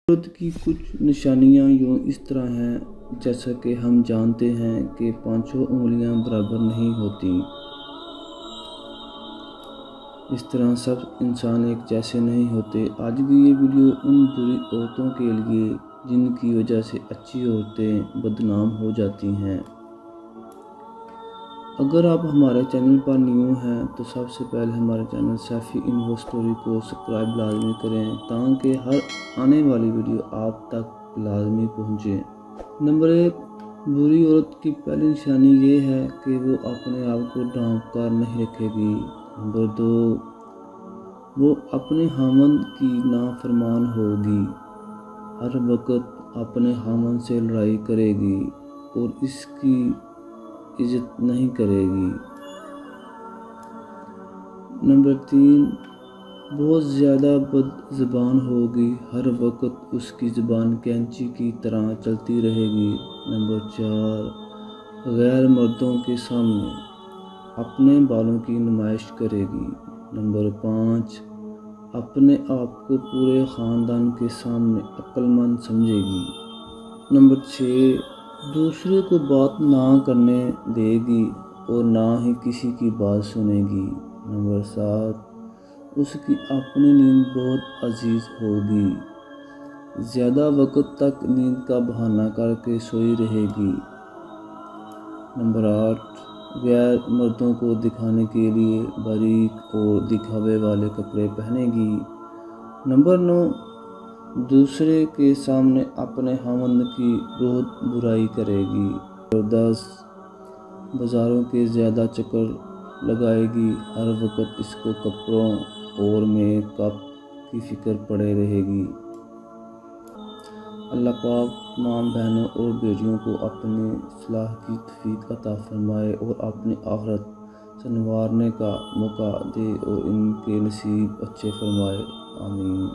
ضرورت کی کچھ نشانیاں یوں اس طرح ہیں، جیسا کہ ہم جانتے ہیں کہ پانچوں انگلیاں برابر نہیں ہوتیں۔ اس طرح سب انسان ایک جیسے نہیں ہوتے۔ آج کی یہ ویڈیو ان بری عورتوں کے لیے جن کی وجہ سے اچھی عورتیں بدنام ہو جاتی ہیں۔ اگر آپ ہمارے چینل پر نیو ہیں تو سب سے پہلے ہمارے چینل سیفی انفو سٹوری کو سبسکرائب لازمی کریں تاکہ ہر آنے والی ویڈیو آپ تک لازمی پہنچے۔ نمبر 1، بری عورت کی پہلی نشانی یہ ہے کہ وہ اپنے آپ کو ڈھانپ کر نہیں رکھے گی۔ نمبر 2، وہ اپنے خاوند کی نافرمان ہوگی، ہر وقت اپنے خاوند سے لڑائی کرے گی اور اس کی عزت نہیں کرے گی۔ نمبر 3، بہت زیادہ بد زبان ہوگی، ہر وقت اس کی زبان کینچی کی طرح چلتی رہے گی۔ نمبر 4، غیر مردوں کے سامنے اپنے بالوں کی نمائش کرے گی۔ نمبر 5، اپنے آپ کو پورے خاندان کے سامنے عقل مند سمجھے گی۔ نمبر 6، دوسرے کو بات نہ کرنے دے گی اور نہ ہی کسی کی بات سنے گی۔ نمبر 7، اس کی اپنی نیند بہت عزیز ہوگی، زیادہ وقت تک نیند کا بہانہ کر کے سوئی رہے گی۔ نمبر 8، غیر مردوں کو دکھانے کے لیے باریک اور دکھاوے والے کپڑے پہنے گی۔ نمبر 9، دوسرے کے سامنے اپنے خاوند کی بہت برائی کرے گی۔ نمبر 10، بازاروں کے زیادہ چکر لگائے گی، ہر وقت اس کو کپڑوں اور میک اپ کی فکر پڑے رہے گی۔ اللہ پاک تمام بہنوں اور بیٹیوں کو اپنی اصلاح کی توفیق عطا فرمائے اور اپنی آخرت سنوارنے کا موقع دے اور ان کے نصیب اچھے فرمائے، آمین۔